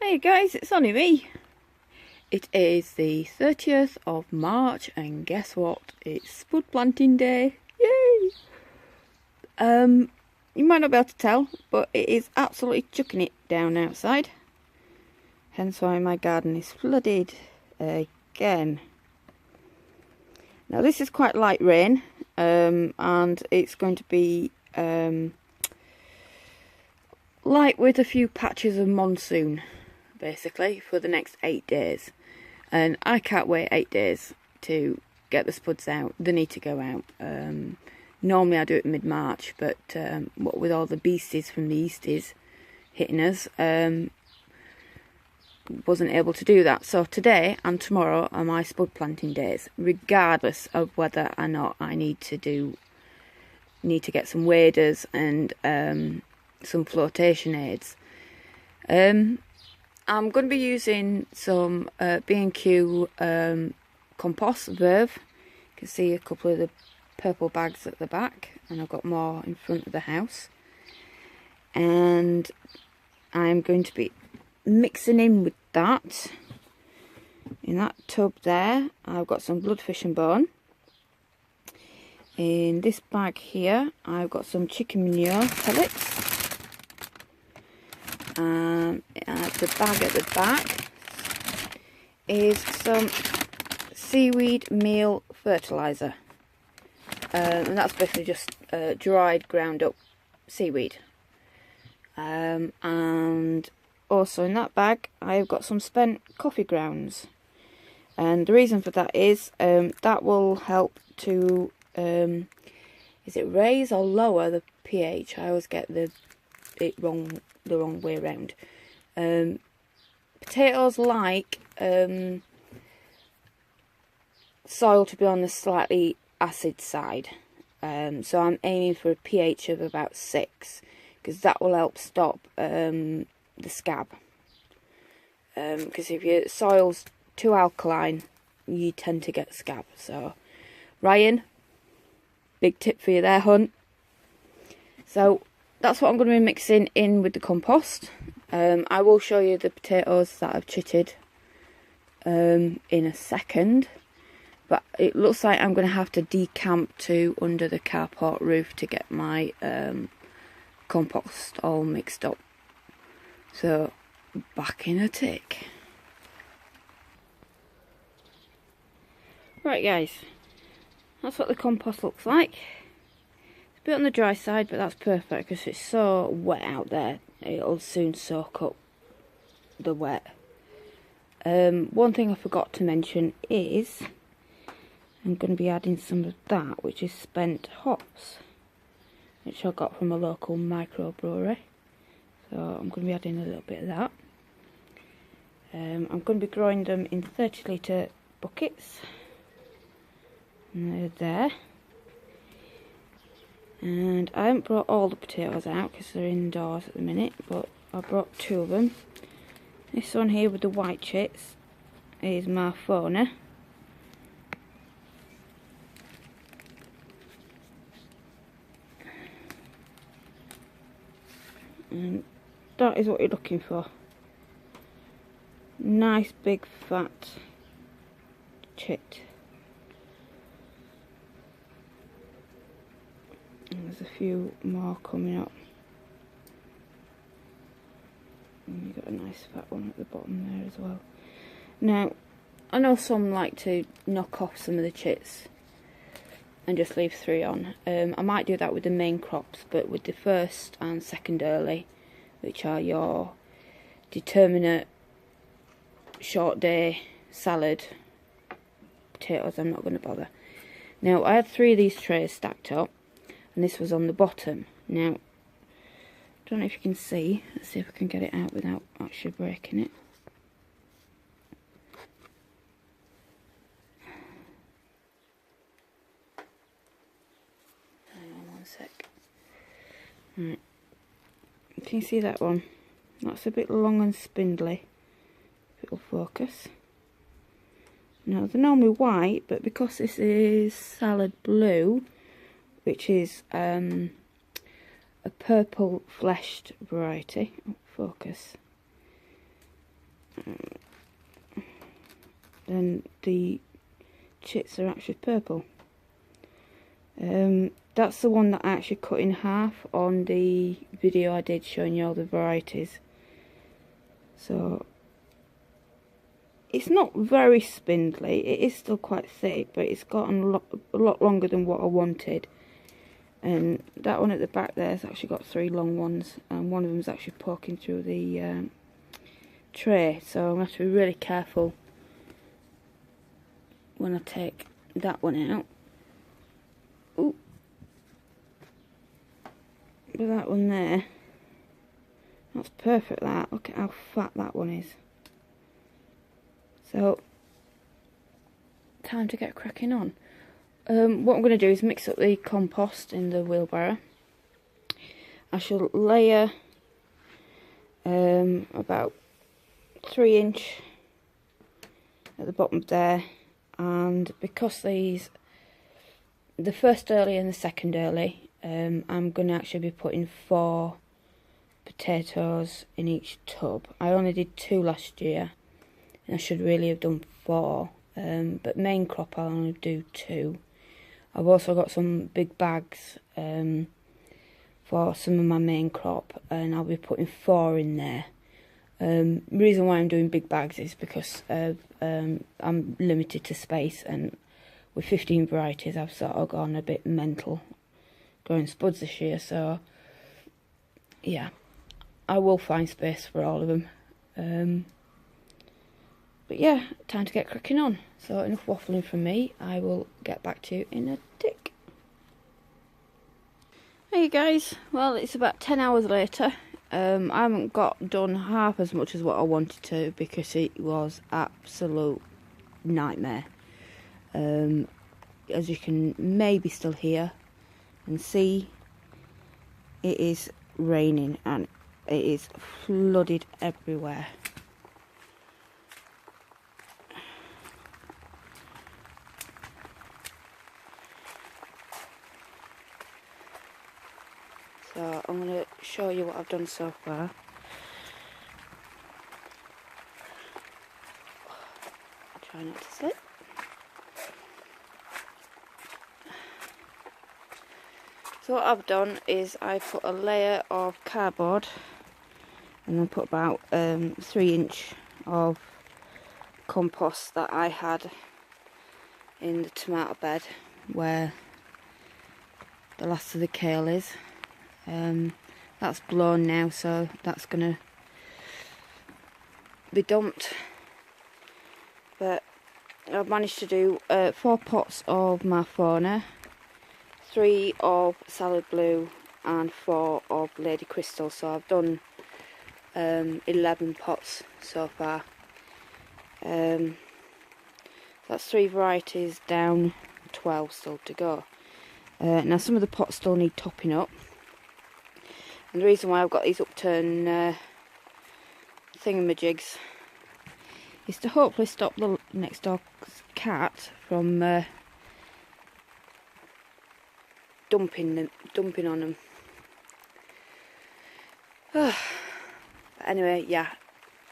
Hey guys, it's only me. It is the 30th of March and guess what? It's spud planting day. Yay! You might not be able to tell, but it is absolutely chucking it down outside. Hence why my garden is flooded again. Now this is quite light rain, and it's going to be light with a few patches of monsoon, basically, for the next 8 days. And I can't wait 8 days to get the spuds out. They need to go out. Normally I do it mid-March, but what with all the beasties from the Easties hitting us, wasn't able to do that. So today and tomorrow are my spud planting days, regardless of whether or not I need to get some waders and some flotation aids. I'm going to be using some B&Q compost verve. You can see a couple of the purple bags at the back, and I've got more in front of the house. And I'm going to be mixing in with that. In that tub there, I've got some bloodfish and bone. In this bag here, I've got some chicken manure pellets. The bag at the back is some seaweed meal fertiliser, and that's basically just dried, ground up seaweed. And also in that bag I've got some spent coffee grounds, and the reason for that is that will help to is it raise or lower the pH? I always get the wrong way around. Potatoes like soil to be on the slightly acid side, so I'm aiming for a pH of about 6, because that will help stop the scab. Because if your soil's too alkaline, you tend to get scab. So Ryan, big tip for you there, hun. So that's what I'm going to be mixing in with the compost. I will show you the potatoes that I've chitted in a second, but it looks like I'm going to have to decamp to under the carport roof to get my compost all mixed up. So back in a tick. Right guys, that's what the compost looks like. A bit on the dry side, but that's perfect because it's so wet out there. It'll soon soak up the wet. One thing I forgot to mention is I'm going to be adding some of that, which is spent hops, which I got from a local microbrewery. So I'm going to be adding a little bit of that. I'm going to be growing them in 30-litre buckets. And they're there. And I haven't brought all the potatoes out because they're indoors at the minute, but I brought 2 of them. This one here with the white chits is Marfona. And that is what you're looking for. Nice big fat chit. And there's a few more coming up. And you've got a nice fat one at the bottom there as well. Now, I know some like to knock off some of the chits and just leave 3 on. I might do that with the main crops, but with the first and second early, which are your determinate short day salad potatoes, I'm not going to bother. Now, I had 3 of these trays stacked up, and this was on the bottom. Now, I don't know if you can see. Let's see if I can get it out without actually breaking it. Hang on one sec. Right. Can you see that one? That's a bit long and spindly. If it'll focus. Now, they're normally white, but because this is salad blue, which is a purple fleshed variety. Oh, focus. then the chits are actually purple. That's the one that I actually cut in half on the video I did showing you all the varieties. So it's not very spindly, it is still quite thick, but it's gotten a lot longer than what I wanted. And that one at the back there has actually got 3 long ones, and one of them is actually poking through the tray, so I'm going to have to be really careful when I take that one out. Ooh. But that one there, that's perfect. That, look at how fat that one is. So, time to get cracking on. What I'm going to do is mix up the compost in the wheelbarrow. I shall layer about 3 inch at the bottom there, and because these, the first early and the second early, I'm going to actually be putting 4 potatoes in each tub. I only did 2 last year, and I should really have done 4, but main crop I'll only do 2. I've also got some big bags for some of my main crop, and I'll be putting 4 in there. The reason why I'm doing big bags is because I'm limited to space, and with 15 varieties I've sort of gone a bit mental growing spuds this year, so yeah, I will find space for all of them. But yeah, time to get cracking on. So enough waffling from me, I will get back to you in a tick. Hey guys, well it's about 10 hours later. I haven't got done half as much as what I wanted to because it was absolute nightmare. As you can maybe still hear and see, it is raining and it is flooded everywhere. So I'm going to show you what I've done so far. I'll try not to slip. So what I've done is I put a layer of cardboard and then put about 3 inch of compost that I had in the tomato bed where the last of the kale is. That's blown now, so that's gonna be dumped. But I've managed to do 4 pots of my fauna, 3 of salad blue and 4 of lady crystal, so I've done 11 pots so far. That's 3 varieties down, 12 still to go. Now some of the pots still need topping up, and the reason why I've got these upturned thingamajigs is to hopefully stop the next door's cat from dumping on them. But anyway, yeah,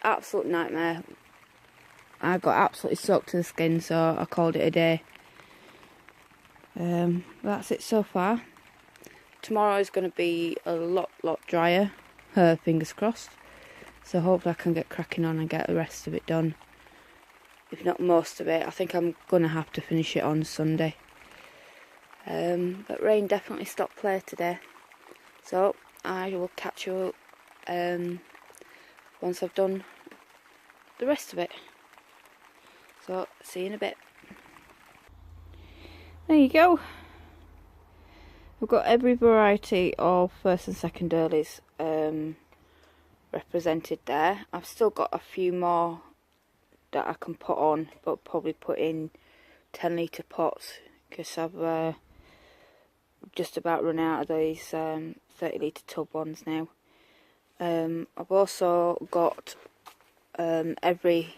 absolute nightmare. I got absolutely soaked to the skin, so I called it a day. That's it so far. Tomorrow is going to be a lot drier, fingers crossed. So hopefully I can get cracking on and get the rest of it done. If not most of it, I think I'm going to have to finish it on Sunday. But rain definitely stopped play today. So I will catch you up once I've done the rest of it. So see you in a bit. There you go. We've got every variety of first and second earlies represented there. I've still got a few more that I can put on, but probably put in 10 litre pots because I've just about run out of these 30 litre tub ones now. I've also got every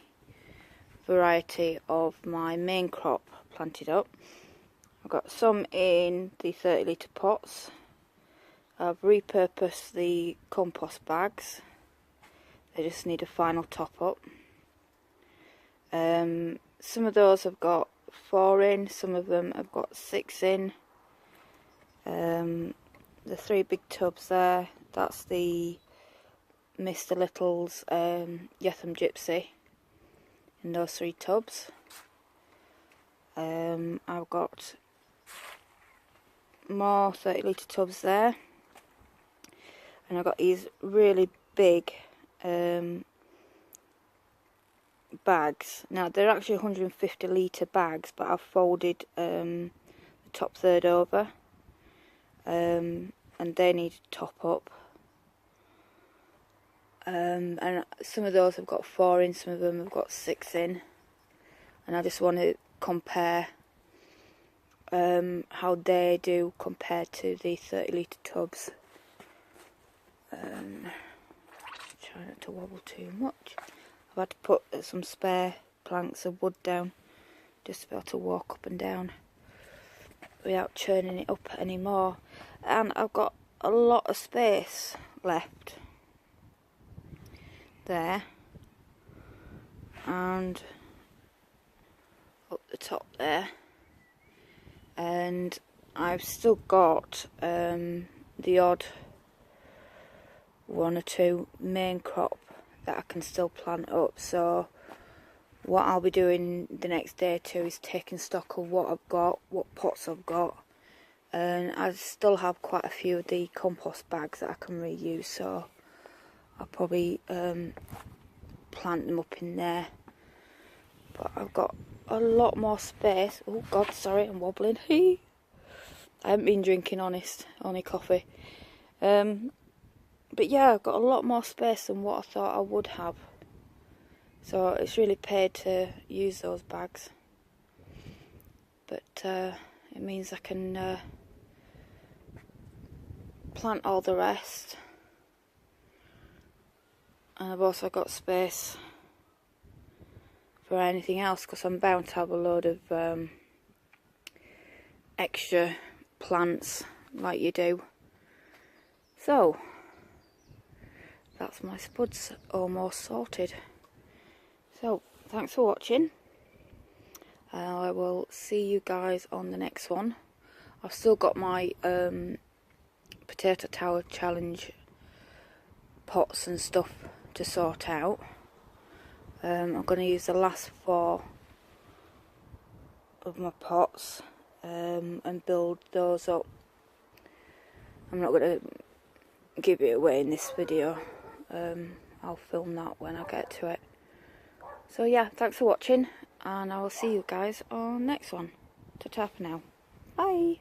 variety of my main crop planted up. I've got some in the 30 litre pots. I've repurposed the compost bags. They just need a final top up. Some of those have got 4 in, some of them have got 6 in. The 3 big tubs there, that's the Mr. Little's Yetham Gypsy in those 3 tubs. I've got more 30-litre tubs there, and I've got these really big bags. Now they're actually 150-litre bags, but I've folded the top third over, and they need to top up. And some of those have got 4 in, some of them have got 6 in, and I just want to compare how they do compared to the 30-litre tubs. Try not to wobble too much. I've had to put some spare planks of wood down just to be able to walk up and down without churning it up anymore. And I've got a lot of space left there, and up the top there, and I've still got the odd 1 or 2 main crop that I can still plant up. So what I'll be doing the next day or 2 is taking stock of what I've got, what pots I've got, and I still have quite a few of the compost bags that I can reuse, so I'll probably plant them up in there. But I've got a lot more space. Oh god, sorry, I'm wobbling. I haven't been drinking, only coffee. But yeah, I've got a lot more space than what I thought I would have. So it's really paid to use those bags. But it means I can plant all the rest. And I've also got space for anything else, because I'm bound to have a load of extra plants like you do. So that's my spuds almost sorted. So thanks for watching. I will see you guys on the next one. I've still got my potato tower challenge pots and stuff to sort out. I'm going to use the last 4 of my pots and build those up. I'm not going to give it away in this video. I'll film that when I get to it. So yeah, thanks for watching, and I will see you guys on the next one. Ta-ta for now. Bye.